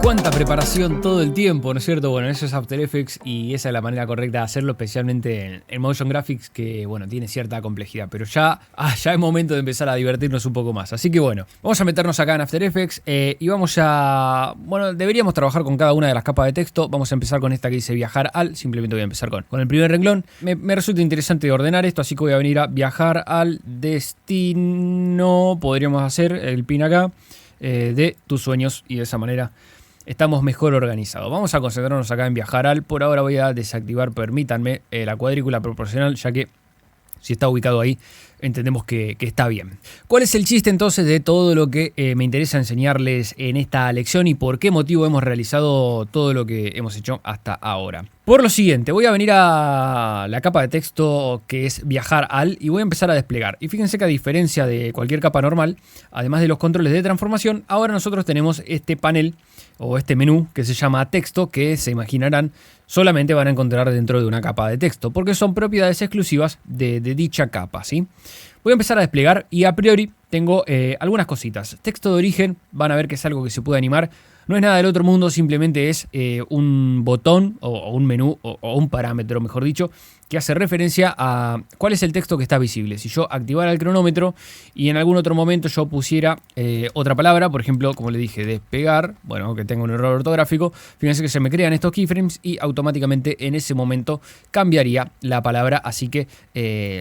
Cuánta preparación todo el tiempo, ¿no es cierto? Bueno, eso es After Effects y esa es la manera correcta de hacerlo, especialmente en Motion Graphics, que bueno, tiene cierta complejidad, pero ya es momento de empezar a divertirnos un poco más. Así que bueno, vamos a meternos acá en After Effects y vamos a... Bueno, deberíamos trabajar con cada una de las capas de texto. Vamos a empezar con esta que dice viajar al, simplemente voy a empezar con el primer renglón. Me resulta interesante ordenar esto, así que voy a venir a viajar al destino, podríamos hacer el pin acá, de tus sueños, y de esa manera estamos mejor organizados. Vamos a concentrarnos acá en viajar al. Por ahora voy a desactivar, permítanme, la cuadrícula proporcional, ya que si está ubicado ahí, entendemos que está bien. ¿Cuál es el chiste entonces de todo lo que me interesa enseñarles en esta lección y por qué motivo hemos realizado todo lo que hemos hecho hasta ahora? Por lo siguiente, voy a venir a la capa de texto que es viajar al y voy a empezar a desplegar. Y fíjense que a diferencia de cualquier capa normal, además de los controles de transformación, ahora nosotros tenemos este panel o este menú que se llama texto, que se imaginarán solamente van a encontrar dentro de una capa de texto, porque son propiedades exclusivas de dicha capa, ¿sí? Voy a empezar a desplegar y a priori tengo algunas cositas. Texto de origen, van a ver que es algo que se puede animar. No es nada del otro mundo, simplemente es un botón o un menú o un parámetro, mejor dicho, que hace referencia a cuál es el texto que está visible. Si yo activara el cronómetro y en algún otro momento yo pusiera otra palabra, por ejemplo, como le dije, despegar, bueno, que tengo un error ortográfico, fíjense que se me crean estos keyframes y automáticamente en ese momento cambiaría la palabra, así que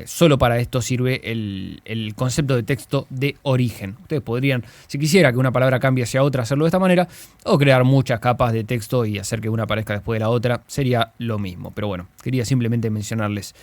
solo para esto sirve el concepto de texto de origen. Ustedes podrían, si quisiera que una palabra cambie hacia otra, hacerlo de esta manera, o crear muchas capas de texto y hacer que una aparezca después de la otra, sería lo mismo. Pero bueno, quería simplemente mencionarles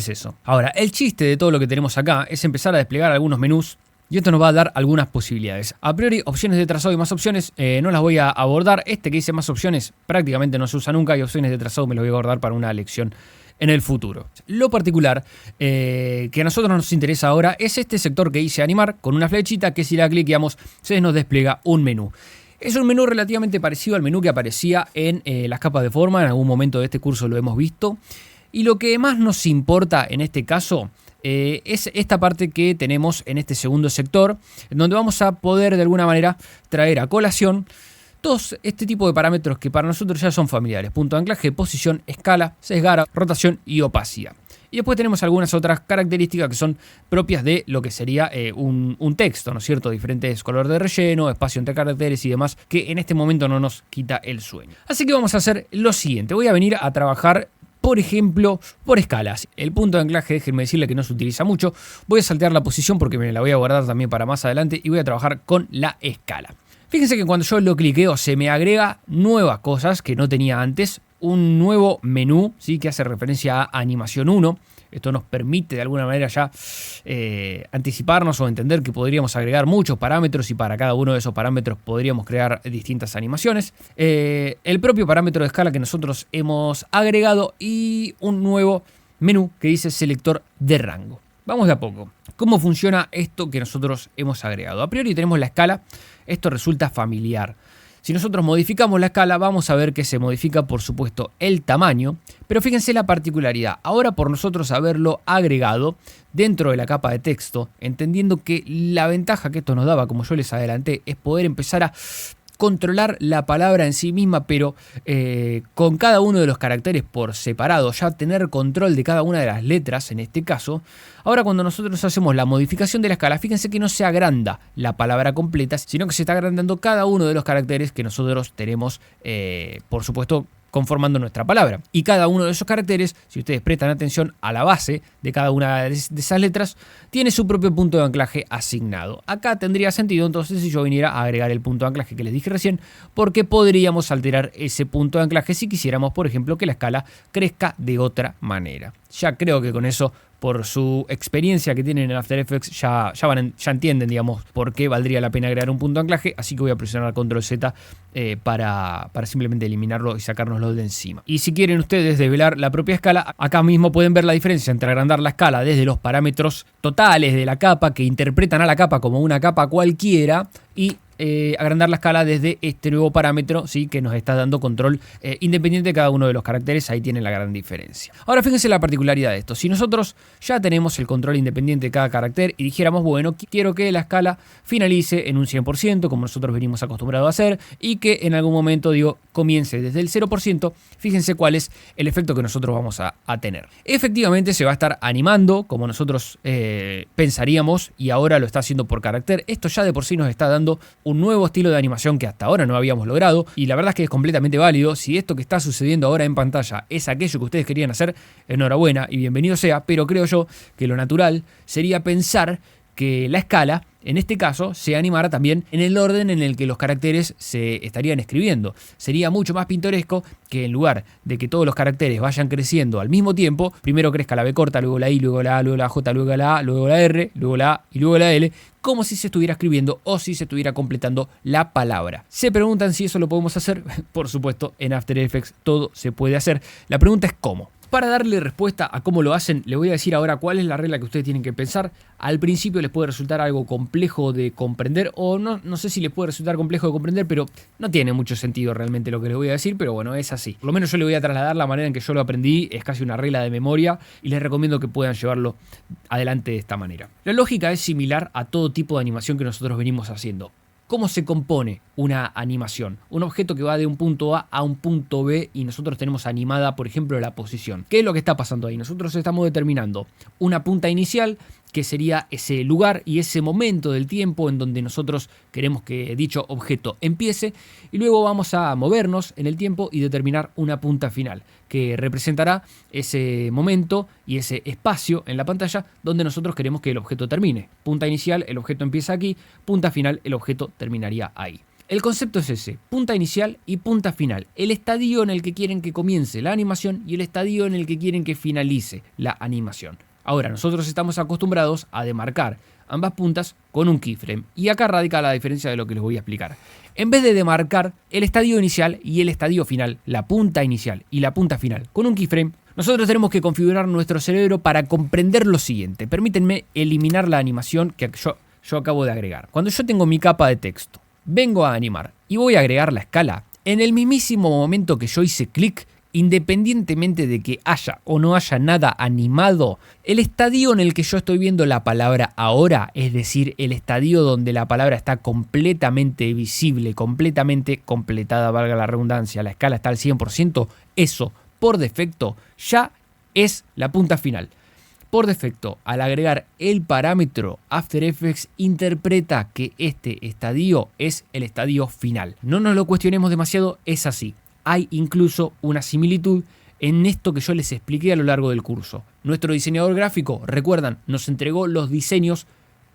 eso. Ahora, el chiste de todo lo que tenemos acá es empezar a desplegar algunos menús y esto nos va a dar algunas posibilidades. A priori, opciones de trazado y más opciones no las voy a abordar. Este que dice más opciones prácticamente no se usa nunca y opciones de trazado me lo voy a abordar para una lección en el futuro. Lo particular que a nosotros nos interesa ahora es este sector que dice animar con una flechita que si la cliqueamos se nos despliega un menú. Es un menú relativamente parecido al menú que aparecía en las capas de forma. En algún momento de este curso lo hemos visto. Y lo que más nos importa en este caso es esta parte que tenemos en este segundo sector, en donde vamos a poder de alguna manera traer a colación todos este tipo de parámetros que para nosotros ya son familiares. Punto de anclaje, posición, escala, sesgar, rotación y opacidad. Y después tenemos algunas otras características que son propias de lo que sería un texto, ¿no es cierto? Diferentes colores de relleno, espacio entre caracteres y demás, que en este momento no nos quita el sueño. Así que vamos a hacer lo siguiente. Voy a venir a trabajar, por ejemplo, por escalas. El punto de anclaje, déjenme decirle que no se utiliza mucho. Voy a saltear la posición porque me la voy a guardar también para más adelante y voy a trabajar con la escala. Fíjense que cuando yo lo cliqueo se me agrega nuevas cosas que no tenía antes. Un nuevo menú, ¿sí? Que hace referencia a animación 1. Esto nos permite de alguna manera ya anticiparnos o entender que podríamos agregar muchos parámetros y para cada uno de esos parámetros podríamos crear distintas animaciones. El propio parámetro de escala que nosotros hemos agregado y un nuevo menú que dice selector de rango. Vamos de a poco. ¿Cómo funciona esto que nosotros hemos agregado? A priori tenemos la escala. Esto resulta familiar. Si nosotros modificamos la escala, vamos a ver que se modifica, por supuesto, el tamaño. Pero fíjense la particularidad. Ahora, por nosotros haberlo agregado dentro de la capa de texto, entendiendo que la ventaja que esto nos daba, como yo les adelanté, es poder empezar a controlar la palabra en sí misma, pero con cada uno de los caracteres por separado, ya tener control de cada una de las letras en este caso. Ahora cuando nosotros hacemos la modificación de la escala, fíjense que no se agranda la palabra completa, sino que se está agrandando cada uno de los caracteres que nosotros tenemos, por supuesto, conformando nuestra palabra. Y cada uno de esos caracteres, si ustedes prestan atención a la base de cada una de esas letras, tiene su propio punto de anclaje asignado. Acá tendría sentido entonces si yo viniera a agregar el punto de anclaje que les dije recién, porque podríamos alterar ese punto de anclaje si quisiéramos, por ejemplo, que la escala crezca de otra manera. Ya creo que con eso, por su experiencia que tienen en After Effects, ya entienden, digamos, por qué valdría la pena agregar un punto de anclaje. Así que voy a presionar Control Z para simplemente eliminarlo y sacárnoslo de encima. Y si quieren ustedes develar la propia escala, acá mismo pueden ver la diferencia entre agrandar la escala desde los parámetros totales de la capa que interpretan a la capa como una capa cualquiera y agrandar la escala desde este nuevo parámetro, ¿sí? Que nos está dando control independiente de cada uno de los caracteres. Ahí tiene la gran diferencia. Ahora fíjense la particularidad de esto. Si nosotros ya tenemos el control independiente de cada carácter y dijéramos, bueno, quiero que la escala finalice en un 100%, como nosotros venimos acostumbrados a hacer, y que en algún momento, comience desde el 0%, fíjense cuál es el efecto que nosotros vamos a tener. Efectivamente se va a estar animando como nosotros pensaríamos, y ahora lo está haciendo por carácter. Esto ya de por sí nos está dando un nuevo estilo de animación que hasta ahora no habíamos logrado, y la verdad es que es completamente válido. Si esto que está sucediendo ahora en pantalla es aquello que ustedes querían hacer, enhorabuena y bienvenido sea, pero creo yo que lo natural sería pensar que la escala, en este caso, se animara también en el orden en el que los caracteres se estarían escribiendo. Sería mucho más pintoresco que en lugar de que todos los caracteres vayan creciendo al mismo tiempo, primero crezca la B corta, luego la I, luego la A, luego la J, luego la A, luego la R, luego la A y luego la L, como si se estuviera escribiendo o si se estuviera completando la palabra. Se preguntan si eso lo podemos hacer. Por supuesto, en After Effects todo se puede hacer. La pregunta es cómo. Para darle respuesta a cómo lo hacen, les voy a decir ahora cuál es la regla que ustedes tienen que pensar. Al principio les puede resultar algo complejo de comprender, o no sé si les puede resultar complejo de comprender, pero no tiene mucho sentido realmente lo que les voy a decir, pero bueno, es así. Por lo menos yo les voy a trasladar la manera en que yo lo aprendí, es casi una regla de memoria, y les recomiendo que puedan llevarlo adelante de esta manera. La lógica es similar a todo tipo de animación que nosotros venimos haciendo. ¿Cómo se compone una animación? Un objeto que va de un punto A a un punto B y nosotros tenemos animada, por ejemplo, la posición. ¿Qué es lo que está pasando ahí? Nosotros estamos determinando una punta inicial, que sería ese lugar y ese momento del tiempo en donde nosotros queremos que dicho objeto empiece, y luego vamos a movernos en el tiempo y determinar una punta final, que representará ese momento y ese espacio en la pantalla donde nosotros queremos que el objeto termine. Punta inicial, el objeto empieza aquí; punta final, el objeto terminaría ahí. El concepto es ese: punta inicial y punta final. El estadio en el que quieren que comience la animación y el estadio en el que quieren que finalice la animación. Ahora, nosotros estamos acostumbrados a demarcar ambas puntas con un keyframe, y acá radica la diferencia de lo que les voy a explicar. En vez de demarcar el estadio inicial y el estadio final, la punta inicial y la punta final con un keyframe, nosotros tenemos que configurar nuestro cerebro para comprender lo siguiente. Permítanme eliminar la animación que yo acabo de agregar. Cuando yo tengo mi capa de texto, vengo a animar y voy a agregar la escala, en el mismísimo momento que yo hice clic, independientemente de que haya o no haya nada animado, el estadio en el que yo estoy viendo la palabra ahora, es decir, el estadio donde la palabra está completamente visible, completamente completada, valga la redundancia, la escala está al 100%, eso por defecto ya es la punta final. Por defecto, al agregar el parámetro, After Effects interpreta que este estadio es el estadio final. No nos lo cuestionemos demasiado, es así. Hay incluso una similitud en esto que yo les expliqué a lo largo del curso. Nuestro diseñador gráfico, recuerdan, nos entregó los diseños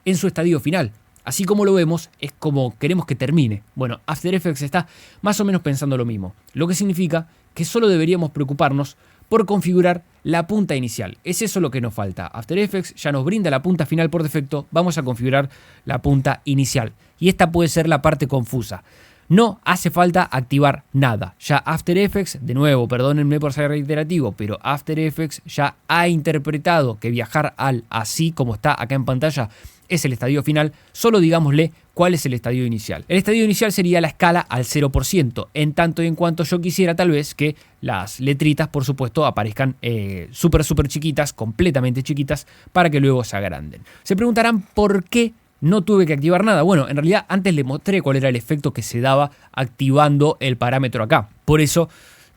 en su estadio final. Así como lo vemos, es como queremos que termine. Bueno, After Effects está más o menos pensando lo mismo, lo que significa que solo deberíamos preocuparnos por configurar la punta inicial. Es eso lo que nos falta. After Effects ya nos brinda la punta final por defecto, vamos a configurar la punta inicial. Y esta puede ser la parte confusa. No hace falta activar nada. Ya After Effects, de nuevo, perdónenme por ser reiterativo, pero After Effects ya ha interpretado que viajar al así como está acá en pantalla es el estadio final. Solo digámosle cuál es el estadio inicial. El estadio inicial sería la escala al 0%, en tanto y en cuanto yo quisiera tal vez que las letritas, por supuesto, aparezcan súper chiquitas, completamente chiquitas, para que luego se agranden. Se preguntarán por qué no tuve que activar nada. Bueno, en realidad antes les mostré cuál era el efecto que se daba activando el parámetro acá. Por eso,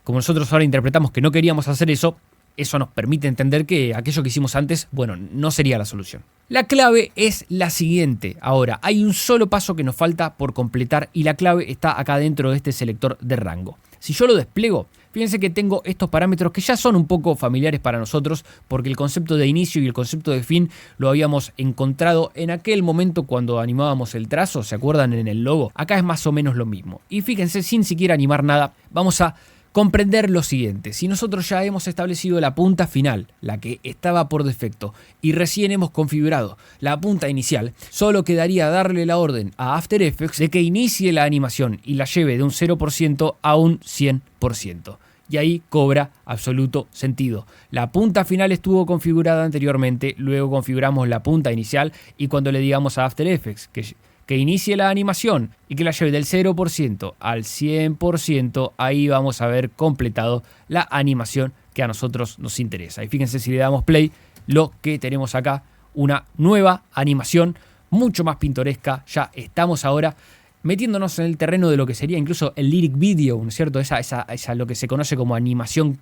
como nosotros ahora interpretamos que no queríamos hacer eso, eso nos permite entender que aquello que hicimos antes, bueno, no sería la solución. La clave es la siguiente. Ahora, hay un solo paso que nos falta por completar y la clave está acá dentro de este selector de rango. Si yo lo despliego, fíjense que tengo estos parámetros que ya son un poco familiares para nosotros, porque el concepto de inicio y el concepto de fin lo habíamos encontrado en aquel momento cuando animábamos el trazo, ¿se acuerdan en el logo? Acá es más o menos lo mismo. Y fíjense, sin siquiera animar nada, vamos a comprender lo siguiente. Si nosotros ya hemos establecido la punta final, la que estaba por defecto, y recién hemos configurado la punta inicial, solo quedaría darle la orden a After Effects de que inicie la animación y la lleve de un 0% a un 100%. Y ahí cobra absoluto sentido. La punta final estuvo configurada anteriormente, luego configuramos la punta inicial, y cuando le digamos a After Effects que que inicie la animación y que la lleve del 0% al 100%, ahí vamos a haber completado la animación que a nosotros nos interesa. Y fíjense si le damos play, lo que tenemos acá, una nueva animación mucho más pintoresca. Ya estamos ahora metiéndonos en el terreno de lo que sería incluso el lyric video, ¿no es cierto? Esa lo que se conoce como animación,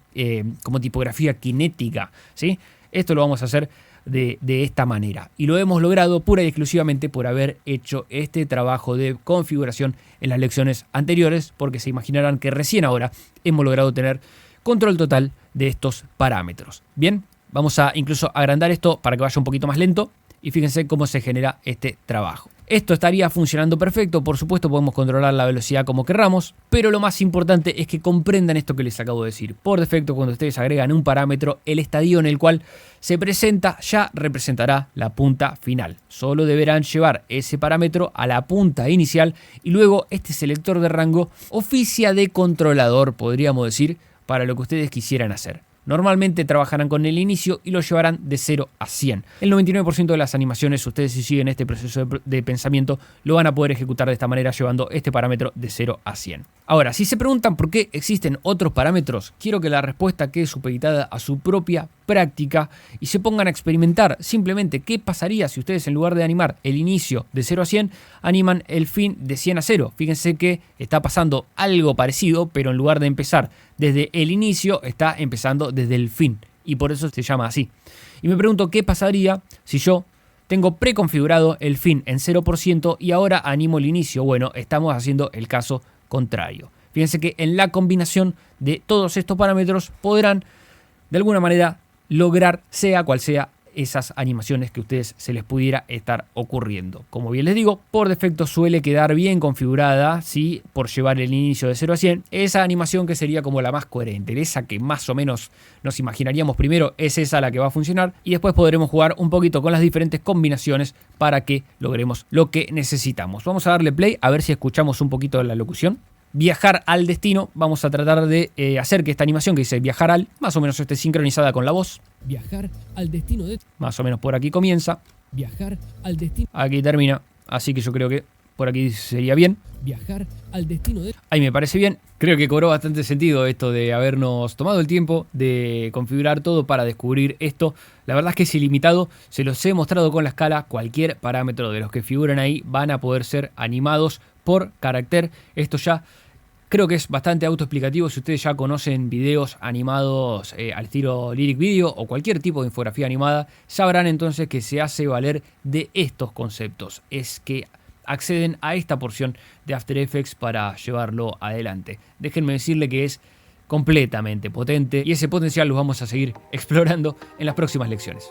como tipografía cinética, ¿sí? Esto lo vamos a hacer de esta manera. Y lo hemos logrado pura y exclusivamente por haber hecho este trabajo de configuración en las lecciones anteriores, porque se imaginarán que recién ahora hemos logrado tener control total de estos parámetros. Bien, vamos a incluso agrandar esto para que vaya un poquito más lento y fíjense cómo se genera este trabajo. Esto estaría funcionando perfecto, por supuesto podemos controlar la velocidad como querramos, pero lo más importante es que comprendan esto que les acabo de decir. Por defecto, cuando ustedes agregan un parámetro, el estadio en el cual se presenta ya representará la punta final. Solo deberán llevar ese parámetro a la punta inicial y luego este selector de rango oficia de controlador, podríamos decir, para lo que ustedes quisieran hacer. Normalmente trabajarán con el inicio y lo llevarán de 0 a 100. El 99% de las animaciones, ustedes si siguen este proceso de pensamiento, lo van a poder ejecutar de esta manera llevando este parámetro de 0 a 100. Ahora, si se preguntan por qué existen otros parámetros, quiero que la respuesta quede supeditada a su propia práctica y se pongan a experimentar simplemente qué pasaría si ustedes en lugar de animar el inicio de 0 a 100, animan el fin de 100 a 0. Fíjense que está pasando algo parecido, pero en lugar de empezar desde el inicio, está empezando desde el fin y por eso se llama así. Y me pregunto qué pasaría si yo tengo preconfigurado el fin en 0% y ahora animo el inicio. Bueno, estamos haciendo el caso contrario. Fíjense que en la combinación de todos estos parámetros podrán de alguna manera lograr sea cual sea esas animaciones que a ustedes se les pudiera estar ocurriendo. Como bien les digo, por defecto suele quedar bien configurada, ¿sí? Por llevar el inicio de 0 a 100, esa animación que sería como la más coherente, esa que más o menos nos imaginaríamos primero, es esa la que va a funcionar y después podremos jugar un poquito con las diferentes combinaciones para que logremos lo que necesitamos. Vamos a darle play a ver si escuchamos un poquito de la locución. Viajar al destino, vamos a tratar de hacer que esta animación que dice viajar al, más o menos esté sincronizada con la voz. Viajar al destino de... Más o menos por aquí comienza. Viajar al destino... Aquí termina, así que yo creo que por aquí sería bien. Viajar al destino de... Ahí me parece bien. Creo que cobró bastante sentido esto de habernos tomado el tiempo de configurar todo para descubrir esto. La verdad es que es ilimitado. Se los he mostrado con la escala. Cualquier parámetro de los que figuran ahí van a poder ser animados por carácter. Esto ya creo que es bastante autoexplicativo. Si ustedes ya conocen videos animados al estilo lyric video o cualquier tipo de infografía animada, sabrán entonces que se hace valer de estos conceptos. Es que acceden a esta porción de After Effects para llevarlo adelante. Déjenme decirle que es completamente potente y ese potencial lo vamos a seguir explorando en las próximas lecciones.